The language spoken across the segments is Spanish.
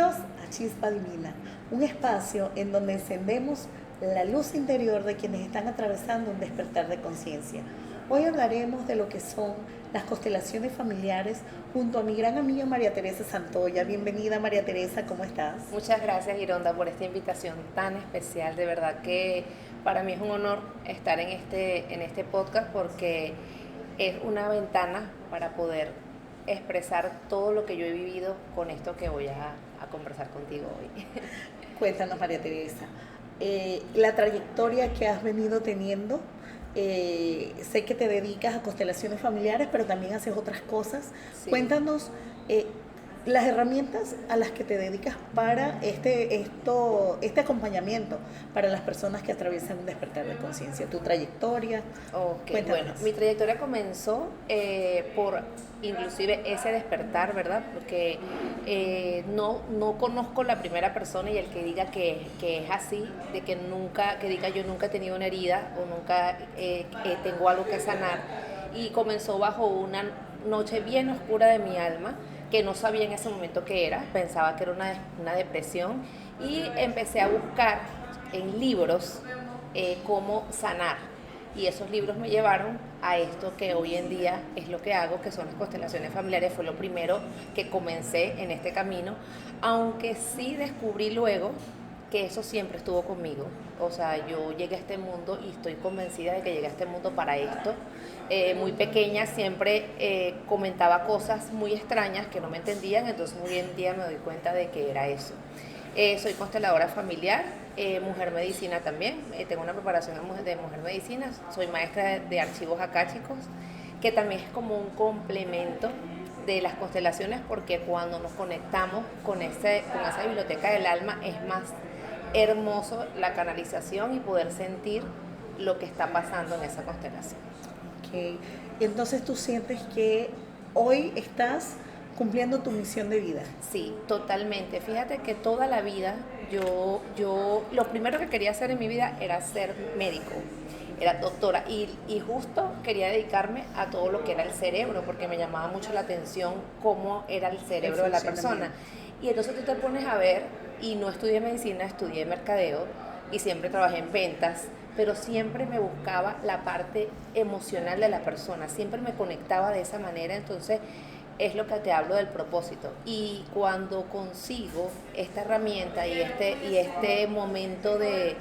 Bienvenidos a Chispa Divina, un espacio en donde encendemos la luz interior de quienes están atravesando un despertar de conciencia. Hoy hablaremos de lo que son las constelaciones familiares junto a mi gran amiga María Teresa Santoya. Bienvenida María Teresa, ¿cómo estás? Muchas gracias, Gironda, por esta invitación tan especial. De verdad que para mí es un honor estar en este podcast porque es una ventana para poder expresar todo lo que yo he vivido con esto que voy a conversar contigo hoy. Cuéntanos María Teresa, la trayectoria que has venido teniendo. Sé que te dedicas a constelaciones familiares, pero también haces otras cosas. Sí. Cuéntanos las herramientas a las que te dedicas para este acompañamiento para las personas que atraviesan un despertar de conciencia, tu trayectoria. Ok, Cuéntanos. bueno, mi trayectoria comenzó por inclusive ese despertar, ¿verdad? Porque no conozco la primera persona y el que diga que es así, de que diga yo nunca he tenido una herida o nunca tengo algo que sanar. Y comenzó bajo una noche bien oscura de mi alma, que no sabía en ese momento qué era, pensaba que era una depresión, y empecé a buscar en libros cómo sanar. Y esos libros me llevaron a esto que hoy en día es lo que hago, que son las constelaciones familiares. Fue lo primero que comencé en este camino, aunque sí descubrí luego que eso siempre estuvo conmigo. O sea, yo llegué a este mundo y estoy convencida de que llegué a este mundo para esto. Muy pequeña siempre comentaba cosas muy extrañas que no me entendían, entonces muy en día me doy cuenta de que era eso. Soy consteladora familiar, mujer medicina también, tengo una preparación de mujer medicina, soy maestra de archivos akáshicos, que también es como un complemento de las constelaciones, porque cuando nos conectamos con esa biblioteca del alma es más hermoso la canalización y poder sentir lo que está pasando en esa constelación. Okay. Y entonces tú sientes que hoy estás cumpliendo tu misión de vida. Sí, totalmente. Fíjate que toda la vida yo lo primero que quería hacer en mi vida era ser médico, era doctora, y justo quería dedicarme a todo lo que era el cerebro, porque me llamaba mucho la atención cómo era el cerebro de la persona. Y entonces tú te pones a ver, y no estudié medicina, estudié mercadeo y siempre trabajé en ventas, pero siempre me buscaba la parte emocional de la persona, siempre me conectaba de esa manera. Entonces es lo que te hablo del propósito. Y cuando consigo esta herramienta y este momento de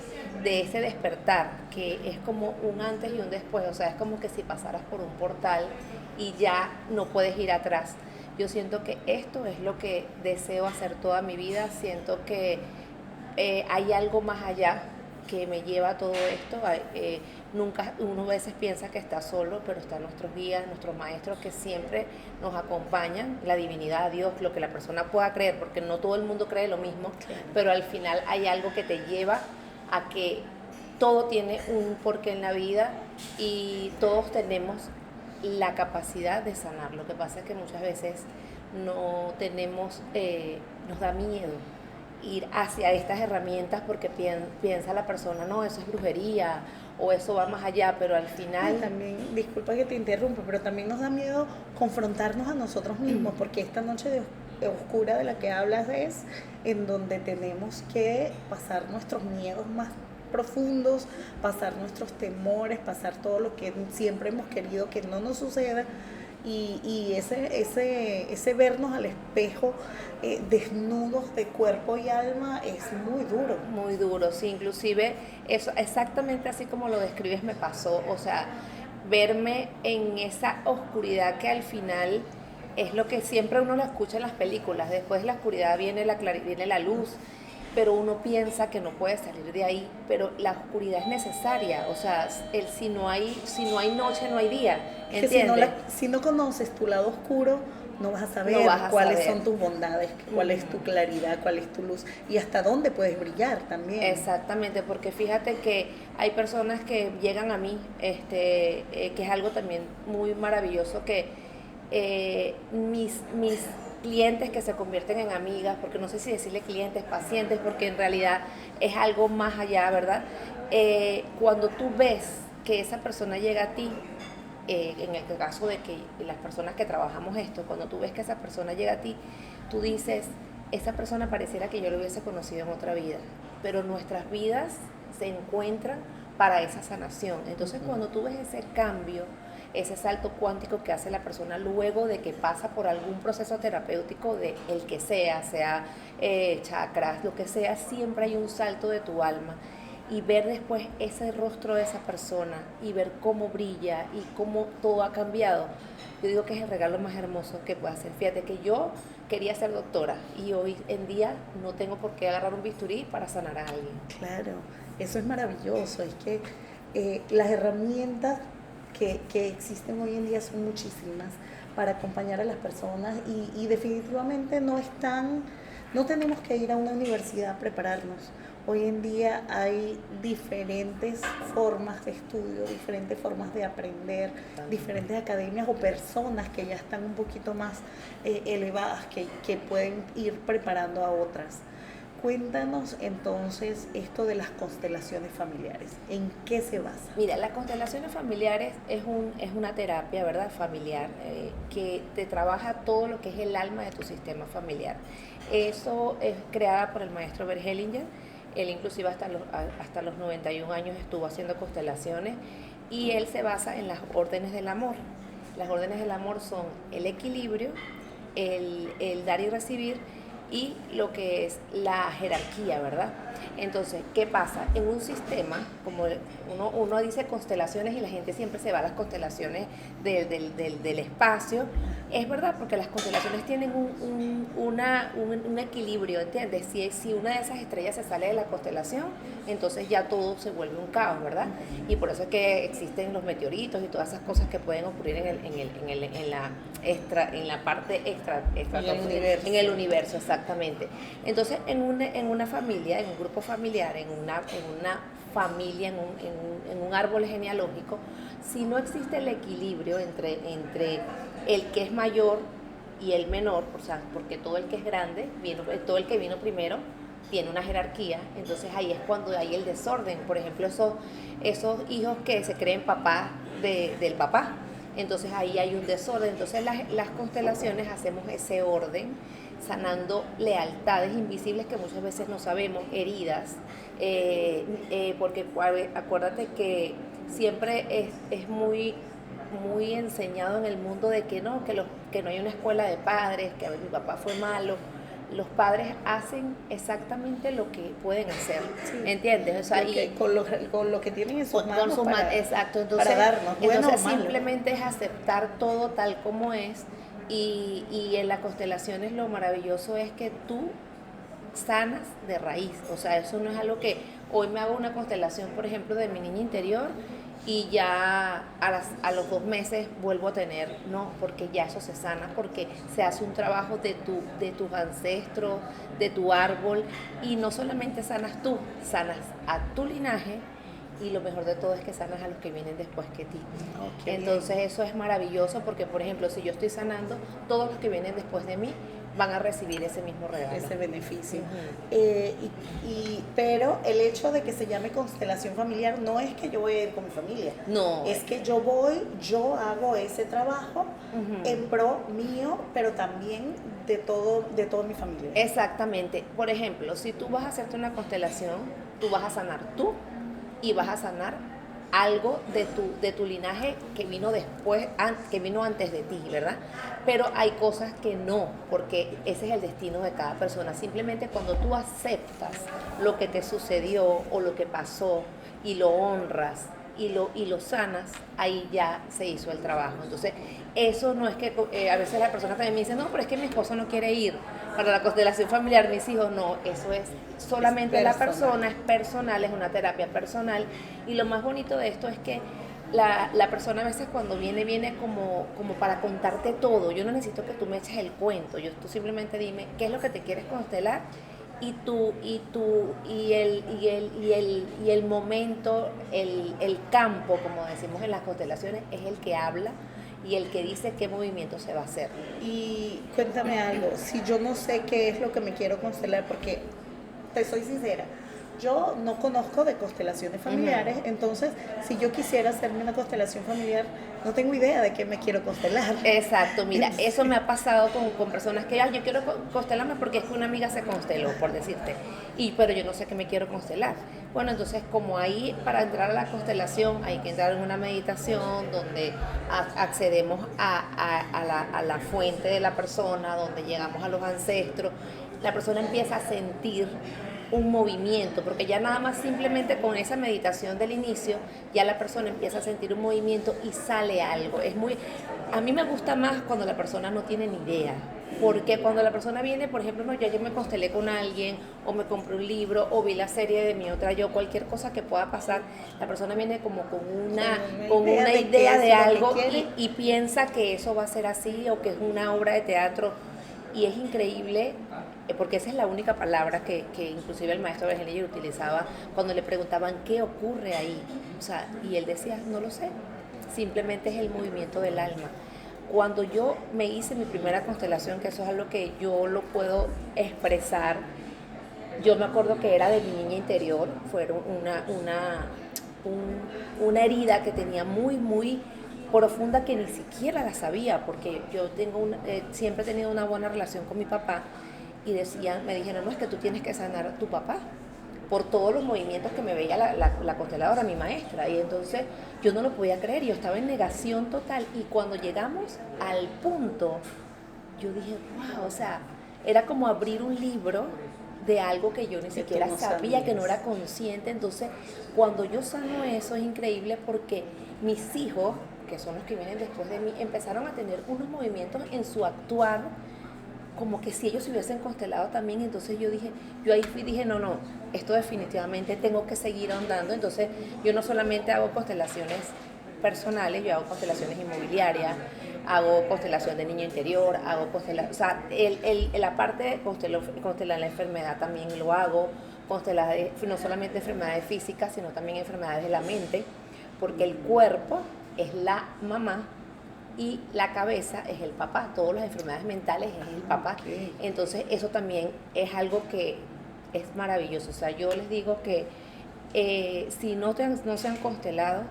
ese despertar, que es como un antes y un después, o sea, es como que si pasaras por un portal y ya no puedes ir atrás. Yo siento que esto es lo que deseo hacer toda mi vida, siento que hay algo más allá que me lleva a todo esto. Nunca uno a veces piensa que está solo, pero están nuestros guías, nuestros maestros que siempre nos acompañan, la divinidad, Dios, lo que la persona pueda creer, porque no todo el mundo cree lo mismo, claro. Pero al final hay algo que te lleva a que todo tiene un porqué en la vida y todos tenemos la capacidad de sanar. Lo que pasa es que muchas veces no tenemos, nos da miedo ir hacia estas herramientas porque piensa la persona, no, eso es brujería o eso va más allá, pero al final... También, disculpa que te interrumpa, pero también nos da miedo confrontarnos a nosotros mismos, porque esta noche oscura de la que hablas es en donde tenemos que pasar nuestros miedos más profundos, pasar nuestros temores, pasar todo lo que siempre hemos querido que no nos suceda. Y ese vernos al espejo desnudos de cuerpo y alma es muy duro. Muy duro, sí, inclusive eso exactamente así como lo describes me pasó, o sea, verme en esa oscuridad que al final es lo que siempre uno lo escucha en las películas, después de la oscuridad viene la luz, pero uno piensa que no puede salir de ahí, pero la oscuridad es necesaria, o sea, si no hay noche no hay día, ¿entiendes? Si no conoces tu lado oscuro, no vas a saber cuáles son tus bondades, cuál es tu claridad, cuál es tu luz y hasta dónde puedes brillar también. Exactamente, porque fíjate que hay personas que llegan a mí, que es algo también muy maravilloso, que mis clientes que se convierten en amigas, porque no sé si decirle clientes, pacientes, porque en realidad es algo más allá, ¿verdad? Cuando tú ves que esa persona llega a ti, en el caso de que las personas que trabajamos esto, cuando tú ves que esa persona llega a ti, tú dices, esa persona pareciera que yo lo hubiese conocido en otra vida, pero nuestras vidas se encuentran para esa sanación. Entonces, cuando tú ves ese cambio, ese salto cuántico que hace la persona luego de que pasa por algún proceso terapéutico de el que sea chakras, lo que sea, siempre hay un salto de tu alma. Y ver después ese rostro de esa persona y ver cómo brilla y cómo todo ha cambiado, yo digo que es el regalo más hermoso que puede hacer. Fíjate que yo quería ser doctora y hoy en día no tengo por qué agarrar un bisturí para sanar a alguien. Claro, eso es maravilloso. Es que las herramientas que existen hoy en día son muchísimas para acompañar a las personas y definitivamente no tenemos que ir a una universidad a prepararnos. Hoy en día hay diferentes formas de estudio, diferentes formas de aprender, diferentes academias o personas que ya están un poquito más elevadas que pueden ir preparando a otras. Cuéntanos entonces esto de las constelaciones familiares, ¿en qué se basa? Mira, las constelaciones familiares es una terapia, ¿verdad?, familiar, que te trabaja todo lo que es el alma de tu sistema familiar. Eso es creada por el maestro Bert Hellinger. Él inclusive hasta los 91 años estuvo haciendo constelaciones y él se basa en las órdenes del amor. Las órdenes del amor son el equilibrio, el dar y recibir y lo que es la jerarquía, ¿verdad? Entonces, ¿qué pasa? En un sistema, como uno dice constelaciones y la gente siempre se va a las constelaciones del espacio, es verdad, porque las constelaciones tienen un equilibrio, ¿entiendes? Si una de esas estrellas se sale de la constelación, entonces ya todo se vuelve un caos, ¿verdad? Y por eso es que existen los meteoritos y todas esas cosas que pueden ocurrir en la parte extra en el universo, exactamente. Entonces, en una familia, en un grupo familiar, en una familia, en un árbol genealógico, si no existe el equilibrio entre el que es mayor y el menor, o sea, porque todo el que es grande, todo el que vino primero, tiene una jerarquía, entonces ahí es cuando hay el desorden. Por ejemplo, esos hijos que se creen papá del papá, entonces ahí hay un desorden. Entonces las constelaciones hacemos ese orden, sanando lealtades invisibles que muchas veces no sabemos, heridas, porque acuérdate que siempre es muy enseñado en el mundo de que no hay una escuela de padres, que a ver, mi papá fue malo. Los padres hacen exactamente lo que pueden hacer, sí. ¿Entiendes? O sea, con lo que tienen en sus manos exacto. Entonces, para darnos, entonces simplemente es aceptar todo tal como es y en las constelaciones lo maravilloso es que tú sanas de raíz. O sea, eso no es algo que hoy me hago una constelación, por ejemplo, de mi niña interior y ya a los 2 meses vuelvo a tener, no, porque ya eso se sana, porque se hace un trabajo de tus ancestros, de tu árbol, y no solamente sanas tú, sanas a tu linaje, y lo mejor de todo es que sanas a los que vienen después que ti. Okay. Entonces eso es maravilloso porque, por ejemplo, si yo estoy sanando, todos los que vienen después de mí van a recibir ese mismo regalo. Ese beneficio. Pero el hecho de que se llame constelación familiar no es que yo voy a ir con mi familia. No. Es que yo hago ese trabajo en pro mío, pero también de toda mi familia. Exactamente. Por ejemplo, si tú vas a hacerte una constelación, tú vas a sanar tú y vas a sanar algo de tu linaje que vino después, que vino antes de ti, ¿verdad? Pero hay cosas que no, porque ese es el destino de cada persona. Simplemente cuando tú aceptas lo que te sucedió o lo que pasó y lo honras y lo sanas, ahí ya se hizo el trabajo. Entonces, eso no es que a veces la persona también me dice, no, pero es que mi esposo no quiere ir para la constelación familiar, mis hijos, no, eso es solamente la persona, es personal, es una terapia personal. Y lo más bonito de esto es que la persona a veces cuando viene como para contarte todo. Yo no necesito que tú me eches el cuento, tú simplemente dime qué es lo que te quieres constelar y el momento, el campo, como decimos en las constelaciones, es el que habla y el que dice qué movimiento se va a hacer. Y cuéntame algo, si yo no sé qué es lo que me quiero constelar, porque te soy sincera, yo no conozco de constelaciones familiares, entonces si yo quisiera hacerme una constelación familiar, no tengo idea de qué me quiero constelar. Exacto, mira, eso me ha pasado con personas que, yo quiero constelarme porque es que una amiga se consteló, por decirte, pero yo no sé qué me quiero constelar. Bueno, entonces como ahí para entrar a la constelación hay que entrar en una meditación donde accedemos a la fuente de la persona, donde llegamos a los ancestros, la persona empieza a sentir un movimiento, porque ya nada más simplemente con esa meditación del inicio, ya la persona empieza a sentir un movimiento y sale algo. A mí me gusta más cuando la persona no tiene ni idea, porque cuando la persona viene, por ejemplo, no, yo me constelé con alguien, o me compré un libro, o vi la serie de mi otra yo, cualquier cosa que pueda pasar, la persona viene como con una idea de algo y piensa que eso va a ser así, o que es una obra de teatro, y es increíble, porque esa es la única palabra que inclusive el maestro Bergeliller utilizaba cuando le preguntaban qué ocurre ahí, o sea, y él decía, no lo sé, simplemente es el movimiento del alma. Cuando yo me hice mi primera constelación, que eso es algo que yo lo puedo expresar, yo me acuerdo que era de mi niña interior, fue una herida que tenía muy, muy profunda, que ni siquiera la sabía, porque yo siempre he tenido una buena relación con mi papá, y me dijeron, no, es que tú tienes que sanar a tu papá por todos los movimientos que me veía la consteladora, mi maestra, y entonces yo no lo podía creer, yo estaba en negación total, y cuando llegamos al punto, yo dije, wow, o sea, era como abrir un libro de algo que yo ni siquiera sabía, que no era consciente. Entonces, cuando yo sano eso, es increíble porque mis hijos, que son los que vienen después de mí, empezaron a tener unos movimientos en su actuar, como que si ellos se hubiesen constelado también. Entonces yo ahí dije, no, esto definitivamente tengo que seguir ahondando. Entonces yo no solamente hago constelaciones personales, yo hago constelaciones inmobiliarias, hago constelación de niño interior, hago constelación, o sea, la parte de constelar la enfermedad también lo hago, constelar no solamente enfermedades físicas, sino también enfermedades de la mente, porque el cuerpo es la mamá y la cabeza es el papá, todas las enfermedades mentales es el papá. Okay. Entonces eso también es algo que es maravilloso. O sea, yo les digo que si no se han constelado,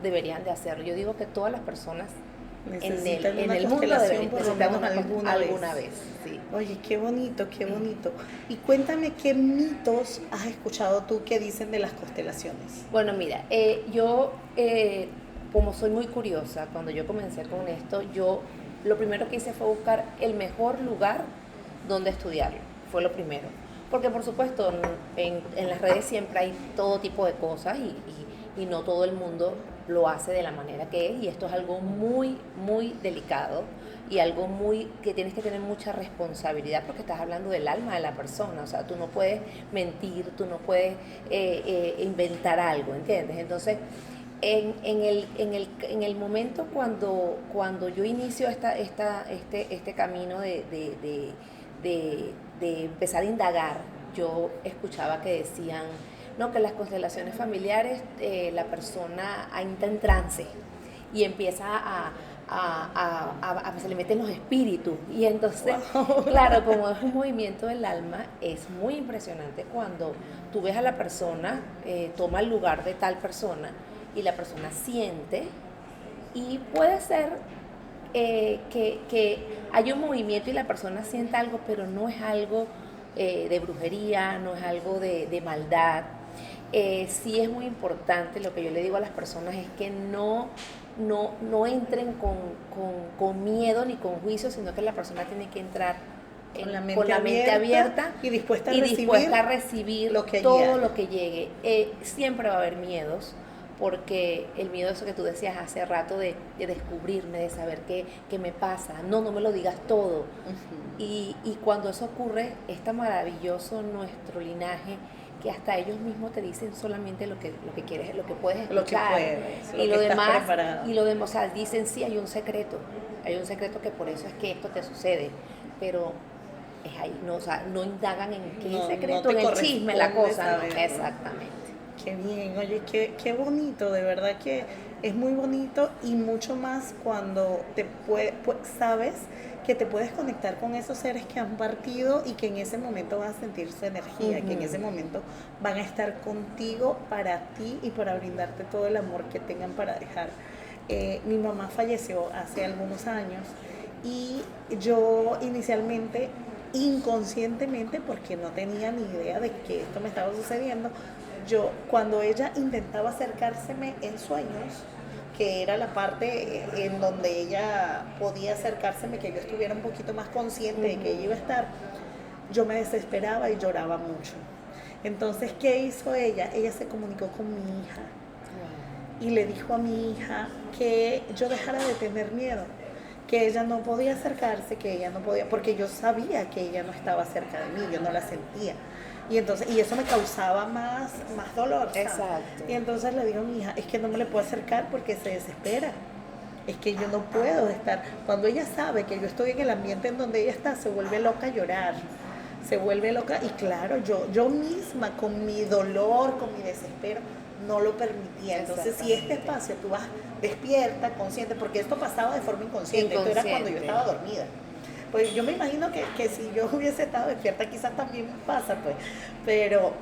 deberían de hacerlo. Yo digo que todas las personas en el mundo necesitan alguna vez. Sí. Oye, qué bonito, qué bonito. Y cuéntame, ¿qué mitos has escuchado tú que dicen de las constelaciones? Bueno, mira, yo... como soy muy curiosa, cuando yo comencé con esto, yo lo primero que hice fue buscar el mejor lugar donde estudiarlo, fue lo primero. Porque por supuesto en las redes siempre hay todo tipo de cosas y no todo el mundo lo hace de la manera que es, y esto es algo muy, muy delicado y algo que tienes que tener mucha responsabilidad, porque estás hablando del alma de la persona. O sea, tú no puedes mentir, tú no puedes inventar algo, ¿entiendes? Entonces, en el momento cuando yo inicio este camino de empezar a indagar, yo escuchaba que decían, no, que las constelaciones familiares, la persona entra en trance y empieza se le meten los espíritus, y entonces, wow, claro, como es un movimiento del alma, es muy impresionante cuando tú ves a la persona, toma el lugar de tal persona, y la persona siente, y puede ser que haya un movimiento y la persona sienta algo, pero no es algo de brujería, no es algo de maldad. Sí es muy importante, lo que yo le digo a las personas es que no entren con miedo ni con juicio, sino que la persona tiene que entrar con la mente abierta y dispuesta a recibir todo lo que llegue. Siempre va a haber miedos, porque el miedo, eso que tú decías hace rato, de descubrirme, de saber qué me pasa, no me lo digas todo. Uh-huh. Y cuando eso ocurre, es tan maravilloso nuestro linaje, que hasta ellos mismos te dicen solamente lo que quieres, lo que puedes escuchar, lo que puedes, y lo demás, o sea, dicen sí, hay un secreto que por eso es que esto te sucede, pero es ahí, o sea, no indagan en qué secreto, en el chisme, la cosa, no, exactamente. Qué bien, oye, qué bonito, de verdad que Es muy bonito y mucho más cuando sabes que te puedes conectar con esos seres que han partido y que en ese momento vas a sentir su energía, que en ese momento van a estar contigo para ti y para brindarte todo el amor que tengan para dejar. Mi mamá falleció hace algunos años y yo inicialmente, inconscientemente, porque no tenía ni idea de que esto me estaba sucediendo, yo cuando ella intentaba acercárseme en sueños, que era la parte en donde ella podía acercárseme, que yo estuviera un poquito más consciente de que ella iba a estar, yo me desesperaba y lloraba mucho. Entonces, ¿qué hizo ella? Ella se comunicó con mi hija y le dijo a mi hija que yo dejara de tener miedo, que ella no podía acercarse, que ella no podía, porque yo sabía que ella no estaba cerca de mí, yo no la sentía. Y entonces, y eso me causaba más dolor, ¿sabes? Exacto. Y entonces le digo a mi hija, es que no me le puedo acercar porque se desespera. Es que yo no puedo estar. Cuando ella sabe que yo estoy en el ambiente en donde ella está, se vuelve loca a llorar. Se vuelve loca. Y claro, yo misma, con mi dolor, con mi desespero, no lo permitía. Entonces, si este espacio tú vas despierta, consciente, porque esto pasaba de forma inconsciente. Esto era cuando yo estaba dormida. Pues yo me imagino que si yo hubiese estado despierta quizás también pasa, pues,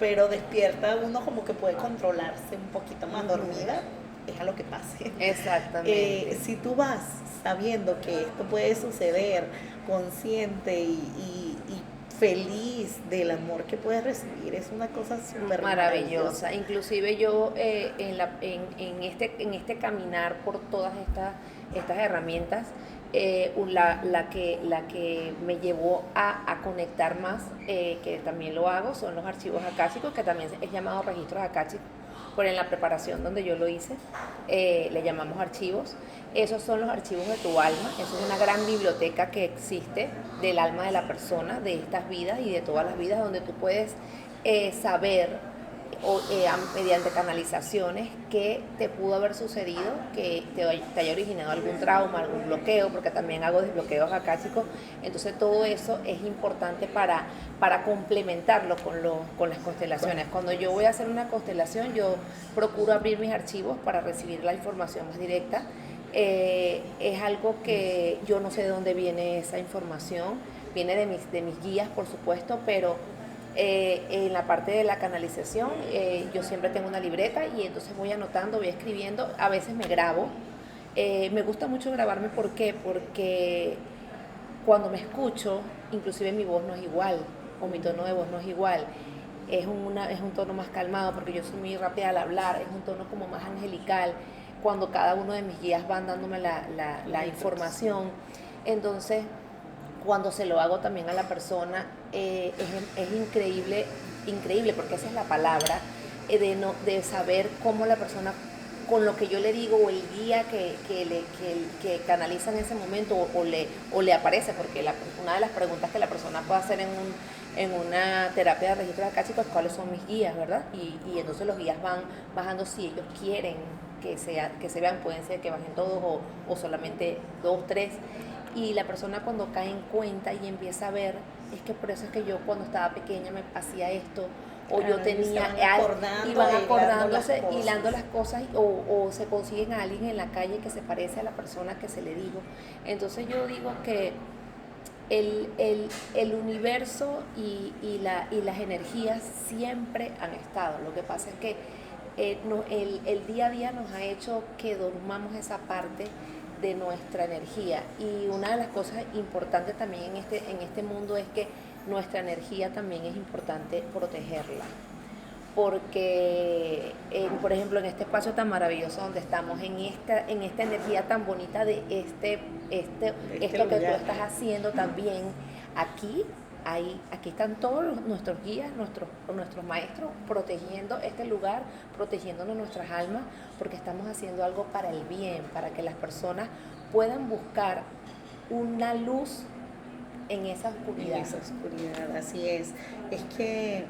pero despierta uno como que puede controlarse un poquito más. Dormida es a lo que pase. Exactamente. Si tú vas sabiendo que esto puede suceder, consciente y feliz del amor que puedes recibir, es una cosa súper maravillosa. Inclusive yo en este caminar por todas estas herramientas, la que me llevó a conectar más, que también lo hago, son los archivos akáshicos, que también es llamado registros akáshicos, por en la preparación donde yo lo hice, le llamamos archivos. Esos son los archivos de tu alma. Eso es una gran biblioteca que existe del alma de la persona, de estas vidas y de todas las vidas, donde tú puedes saber mediante canalizaciones qué te pudo haber sucedido, que te haya originado algún trauma, algún bloqueo, porque también hago desbloqueos akáshicos. Entonces todo eso es importante para complementarlo con las constelaciones. Cuando yo voy a hacer una constelación, yo procuro abrir mis archivos para recibir la información más directa. Es algo que yo no sé de dónde viene esa información, viene de mis guías, por supuesto, pero en la parte de la canalización yo siempre tengo una libreta y entonces voy anotando, voy escribiendo, a veces me grabo. Me gusta mucho grabarme, ¿por qué? Porque cuando me escucho, inclusive mi voz no es igual, o mi tono de voz no es igual. Es un tono más calmado, porque yo soy muy rápida al hablar, es un tono como más angelical, cuando cada uno de mis guías van dándome la información. Entonces, cuando se lo hago también a la persona, es increíble, porque esa es la palabra, de saber cómo la persona, con lo que yo le digo, o el guía que canaliza en ese momento, o le aparece, porque una de las preguntas que la persona puede hacer en una terapia de registros akáshicos es cuáles son mis guías, ¿verdad? Y entonces los guías van bajando si ellos quieren que se vean, pueden ser que bajen todos o solamente 2, 3. Y la persona cuando cae en cuenta y empieza a ver, es que por eso es que yo cuando estaba pequeña me hacía esto, o yo tenía algo, y van acordándose, hilando las cosas, o se consiguen a alguien en la calle que se parece a la persona que se le dijo. Entonces yo digo que el universo y las energías siempre han estado. Lo que pasa es que el día a día nos ha hecho que dormamos esa parte de nuestra energía, y una de las cosas importantes también en este mundo es que nuestra energía también es importante protegerla, porque por ejemplo en este espacio tan maravilloso donde estamos, en esta energía tan bonita de esto que tú estás haciendo también, aquí están todos nuestros guías, nuestros maestros, protegiendo este lugar, protegiéndonos nuestras almas, porque estamos haciendo algo para el bien, para que las personas puedan buscar una luz en esa oscuridad. En esa oscuridad, así es. Es que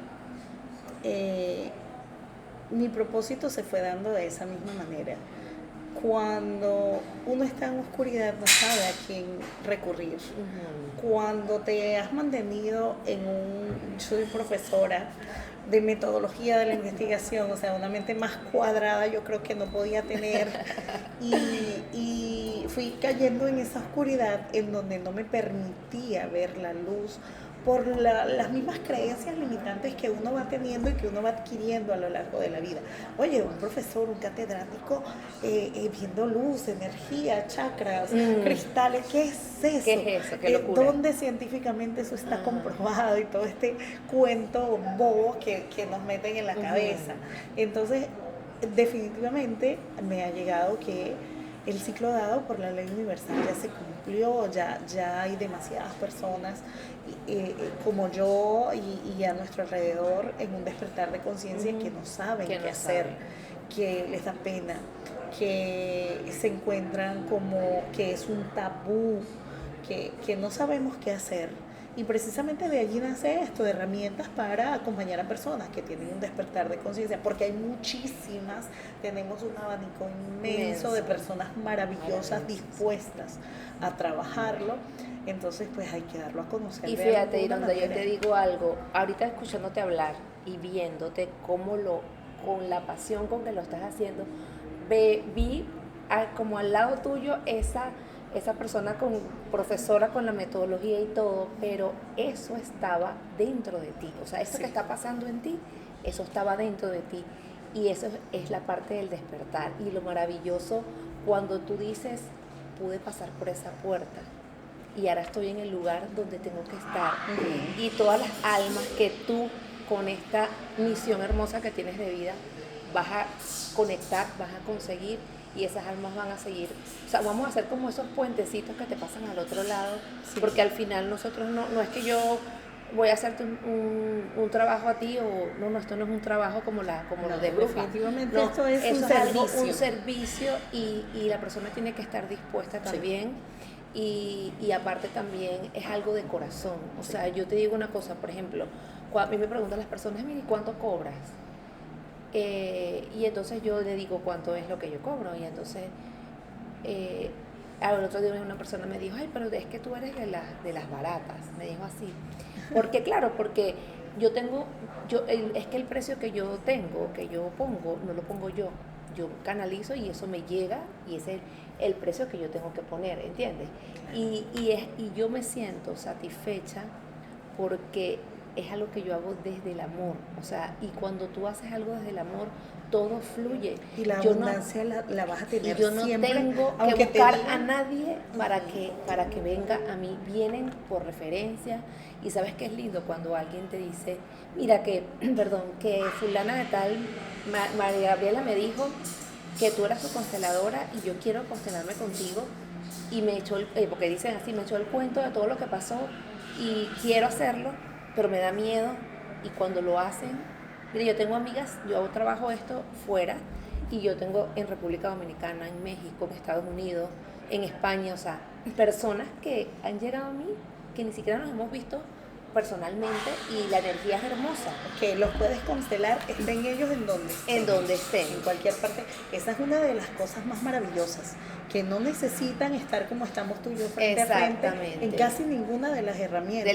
mi propósito se fue dando de esa misma manera. Cuando uno está en oscuridad no sabe a quién recurrir. Cuando te has mantenido yo soy profesora de metodología de la investigación, o sea, una mente más cuadrada yo creo que no podía tener, y fui cayendo en esa oscuridad en donde no me permitía ver la luz por las mismas creencias limitantes que uno va teniendo y que uno va adquiriendo a lo largo de la vida. Oye, un profesor, un catedrático, viendo luz, energía, chakras, cristales, ¿qué es eso? ¿Qué es eso? ¿Qué locura? ¿Dónde científicamente eso está comprobado? Y todo este cuento bobo que nos meten en la cabeza. Entonces, definitivamente me ha llegado que el ciclo dado por la ley universal ya se cumplió, ya hay demasiadas personas como yo y a nuestro alrededor en un despertar de conciencia que no saben qué hacer, que les da pena, que se encuentran como que es un tabú, que no sabemos qué hacer. Y precisamente de allí nace esto, de herramientas para acompañar a personas que tienen un despertar de conciencia, porque hay muchísimas, tenemos un abanico inmenso de personas maravillosas dispuestas a trabajarlo, entonces pues hay que darlo a conocer. Y fíjate, Ironda, yo te digo algo, ahorita escuchándote hablar y viéndote con la pasión con que lo estás haciendo, vi como al lado tuyo esa persona profesora con la metodología y todo, pero eso estaba dentro de ti, o sea, eso que está pasando en ti, eso estaba dentro de ti, y eso es la parte del despertar, y lo maravilloso cuando tú dices, pude pasar por esa puerta, y ahora estoy en el lugar donde tengo que estar, y todas las almas que tú, con esta misión hermosa que tienes de vida, vas a conectar, vas a conseguir, y esas almas van a seguir, o sea, vamos a hacer como esos puentecitos que te pasan al otro lado, porque al final nosotros no es que yo voy a hacerte un trabajo a ti, o no, esto no es un trabajo como lo de bruja. Definitivamente esto es un servicio, y la persona tiene que estar dispuesta también, y aparte también es algo de corazón, o sea, yo te digo una cosa, por ejemplo, a mí me preguntan las personas, mire, ¿cuánto cobras? Y entonces yo le digo cuánto es lo que yo cobro, y entonces el otro día una persona me dijo, ay, pero es que tú eres de las baratas, me dijo así, porque claro, porque es que el precio que yo tengo, que yo pongo, no lo pongo yo canalizo y eso me llega, y ese es el precio que yo tengo que poner, ¿entiendes? Y yo me siento satisfecha porque es algo que yo hago desde el amor, o sea, y cuando tú haces algo desde el amor, todo fluye. Y la abundancia la vas a tener siempre. Y yo no tengo que buscar a nadie para que venga a mí, vienen por referencia, y sabes que es lindo cuando alguien te dice, mira que fulana de tal, María Gabriela me dijo que tú eras su consteladora y yo quiero constelarme contigo, y me echó porque dicen así, me echó el cuento de todo lo que pasó y quiero hacerlo, pero me da miedo, y cuando lo hacen, mire, yo tengo amigas, yo trabajo esto fuera, y yo tengo en República Dominicana, en México, en Estados Unidos, en España, o sea, personas que han llegado a mí, que ni siquiera nos hemos visto personalmente, y la energía es hermosa. Que los puedes constelar, estén ellos en donde estén, en cualquier parte. Esa es una de las cosas más maravillosas, que no necesitan estar como estamos tú y yo frente a frente en casi ninguna de las herramientas.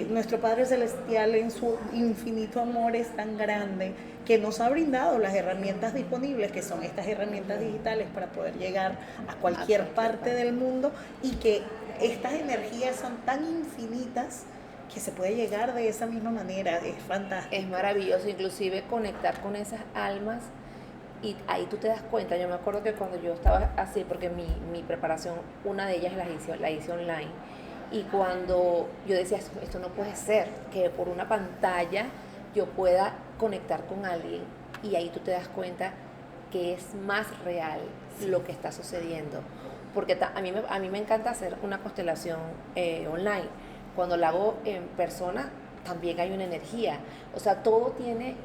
Nuestro Padre Celestial, en su infinito amor, es tan grande que nos ha brindado las herramientas disponibles, que son estas herramientas digitales, para poder llegar a cualquier parte del mundo, y que estas energías son tan infinitas que se puede llegar de esa misma manera. Es fantástico. Es maravilloso, inclusive conectar con esas almas, y ahí tú te das cuenta. Yo me acuerdo que cuando yo estaba así, porque mi preparación, una de ellas la hice online, y cuando yo decía, esto no puede ser, que por una pantalla yo pueda conectar con alguien, y ahí tú te das cuenta que es más real lo que está sucediendo. Porque a mí me encanta hacer una constelación online. Cuando la hago en persona, también hay una energía. O sea, todo tiene,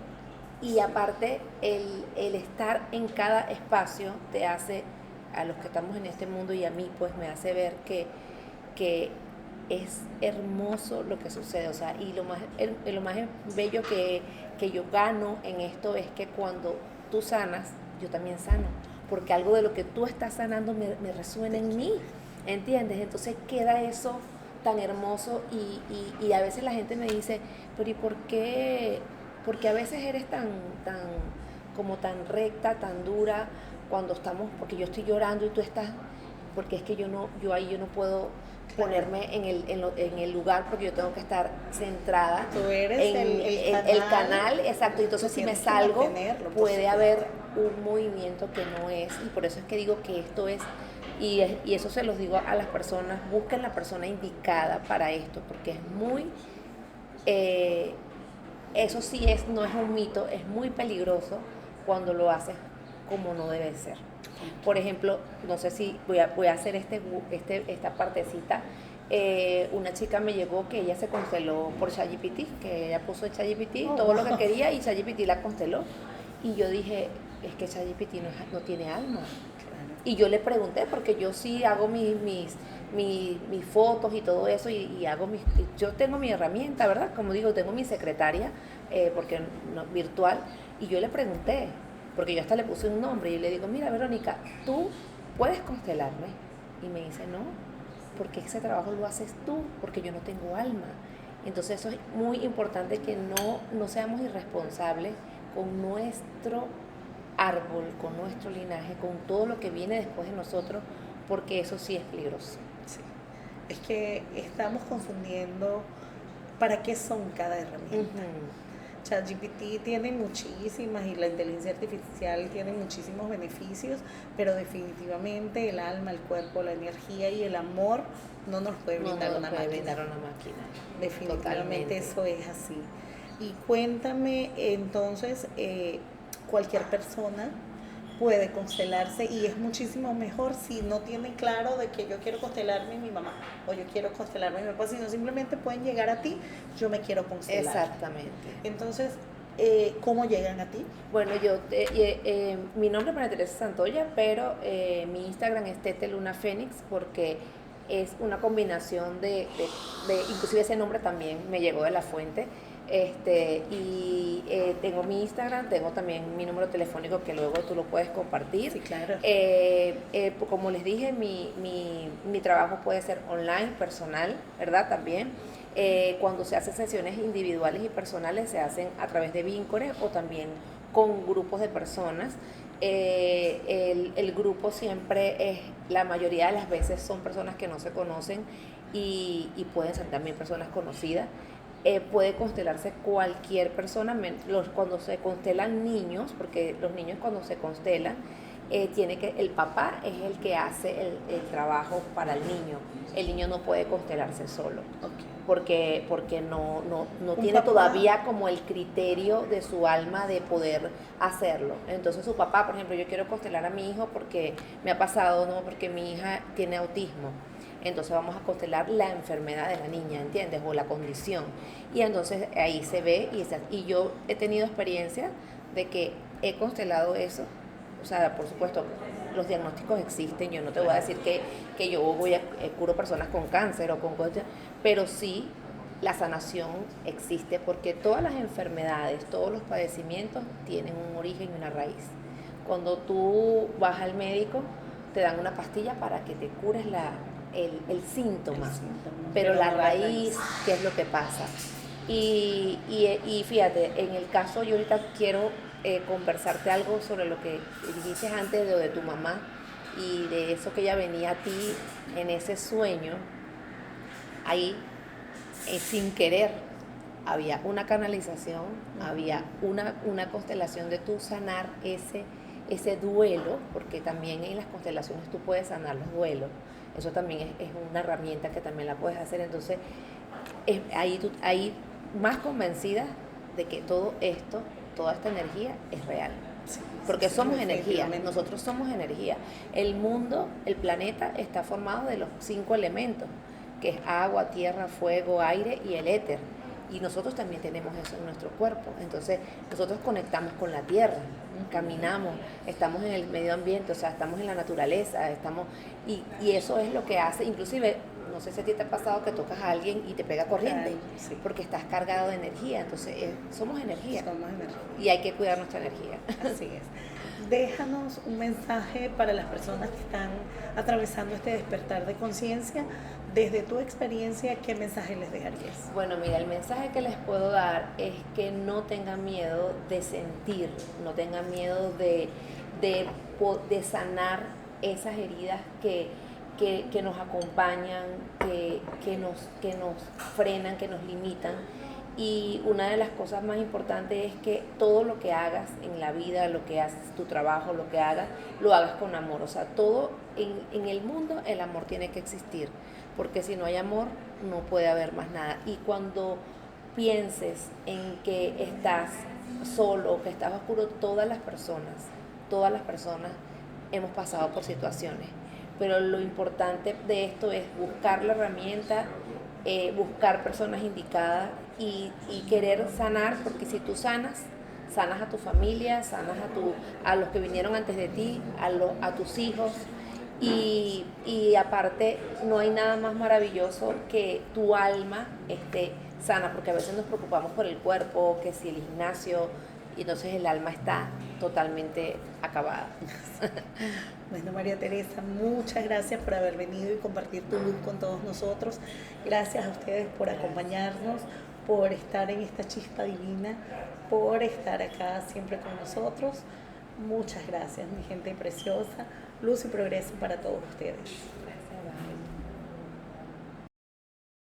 y aparte el estar en cada espacio te hace, a los que estamos en este mundo y a mí, pues me hace ver que es hermoso lo que sucede. O sea, y lo más bello que yo gano en esto es que cuando tú sanas, yo también sano, porque algo de lo que tú estás sanando me resuena en mí, ¿entiendes? Entonces queda eso tan hermoso y a veces la gente me dice, pero ¿y por qué? Porque a veces eres como tan recta, tan dura, cuando estamos, porque yo estoy llorando y tú estás, porque es que yo ahí yo no puedo ponerme en el lugar porque yo tengo que estar centrada. Tú eres en el canal, exacto. Entonces si me salgo puede haber un movimiento que no es, y por eso es que digo que esto es, y eso se los digo a las personas, busquen la persona indicada para esto, porque es muy, eso sí no es un mito, es muy peligroso cuando lo haces como no debe ser. Por ejemplo, no sé si voy a hacer esta partecita. Una chica me llegó que ella se consteló por ChatGPT, que ella puso en ChatGPT todo lo que quería y ChatGPT la consteló. Y yo dije, es que ChatGPT no tiene alma. Y yo le pregunté, porque yo sí hago mis fotos y todo eso, y yo tengo mi herramienta, ¿verdad? Como digo, tengo mi secretaria, porque virtual, y yo le pregunté, porque yo hasta le puse un nombre, y le digo, mira, Verónica, ¿tú puedes constelarme? Y me dice, no, porque ese trabajo lo haces tú, porque yo no tengo alma. Entonces eso es muy importante, que no seamos irresponsables con nuestro árbol, con nuestro linaje, con todo lo que viene después de nosotros, porque eso sí es peligroso. Sí. Es que estamos confundiendo para qué son cada herramienta. ChatGPT tiene muchísimas, y la inteligencia artificial tiene muchísimos beneficios, pero definitivamente el alma, el cuerpo, la energía y el amor no nos puede brindar una máquina. Definitivamente. Totalmente. Eso es así. Y cuéntame, entonces, cualquier persona puede constelarse, y es muchísimo mejor si no tienen claro de que yo quiero constelarme a mi mamá o yo quiero constelarme a mi papá, sino simplemente pueden llegar a ti, yo me quiero constelar. Exactamente. Entonces, ¿cómo llegan a ti? Bueno, mi nombre es María Teresa Santoya, pero mi Instagram es Tete Luna Fénix, porque es una combinación de inclusive ese nombre también me llegó de la fuente. Tengo mi Instagram, tengo también mi número telefónico que luego tú lo puedes compartir. Sí, claro. Como les dije, mi trabajo puede ser online, personal, ¿verdad? También. Cuando se hacen sesiones individuales y personales, se hacen a través de Víncore o también con grupos de personas. El grupo siempre la mayoría de las veces son personas que no se conocen y pueden ser también personas conocidas. Puede constelarse cualquier persona, cuando se constelan niños, porque los niños cuando se constelan, el papá es el que hace el trabajo para el niño. El niño no puede constelarse solo, porque no tiene todavía como el criterio de su alma de poder hacerlo. Entonces su papá, por ejemplo, yo quiero constelar a mi hijo porque me ha pasado, ¿no? Porque mi hija tiene autismo. Entonces vamos a constelar la enfermedad de la niña, ¿entiendes? O la condición. Y entonces ahí se ve, y yo he tenido experiencia de que he constelado eso. O sea, por supuesto, los diagnósticos existen. Yo no te voy a decir que yo curo personas con cáncer o con cosas, pero sí la sanación existe, porque todas las enfermedades, todos los padecimientos tienen un origen y una raíz. Cuando tú vas al médico, te dan una pastilla para que te cures el síntoma, pero la raíz, ¿qué es lo que pasa? Y fíjate, en el caso, yo ahorita quiero conversarte algo sobre lo que dijiste antes de tu mamá, y de eso que ella venía a ti en ese sueño. Ahí, sin querer, había una canalización, había una constelación de tu sanar ese duelo, porque también en las constelaciones tú puedes sanar los duelos. Eso también es una herramienta que también la puedes hacer. Entonces, ahí más convencida de que todo esto, toda esta energía es real. Porque somos energía, nosotros somos energía. El mundo, el planeta está formado de los 5 elementos, que es agua, tierra, fuego, aire y el éter. Y nosotros también tenemos eso en nuestro cuerpo. Entonces, nosotros conectamos con la tierra, caminamos, estamos en el medio ambiente, o sea, estamos en la naturaleza, y eso es lo que hace, inclusive no sé si a ti te ha pasado que tocas a alguien y te pega corriente, Ay, sí. porque estás cargado de energía, entonces somos energía Somos energía. y hay que cuidar nuestra energía. Así es. Déjanos un mensaje para las personas que están atravesando este despertar de conciencia. Desde tu experiencia, ¿qué mensaje les dejarías? Bueno, mira, el mensaje que les puedo dar es que no tengan miedo de sentir, no tengan miedo de sanar esas heridas que nos acompañan, que nos frenan, que nos limitan. Y una de las cosas más importantes es que todo lo que hagas en la vida, lo que haces, tu trabajo, lo que hagas, lo hagas con amor. O sea, todo en el mundo el amor tiene que existir, porque si no hay amor no puede haber más nada. Y cuando pienses en que estás solo, que estás oscuro, todas las personas hemos pasado por situaciones. Pero lo importante de esto es buscar la herramienta, buscar personas indicadas y querer sanar, porque si tú sanas a tu familia, sanas a los que vinieron antes de ti, a tus hijos, y aparte no hay nada más maravilloso que tu alma esté sana, porque a veces nos preocupamos por el cuerpo, que si el gimnasio, y entonces el alma está totalmente acabada. Bueno, María Teresa, muchas gracias por haber venido y compartir tu luz con todos nosotros. Gracias a ustedes por acompañarnos, por estar en esta chispa divina, por estar acá siempre con nosotros. Muchas gracias, mi gente preciosa. Luz y progreso para todos ustedes.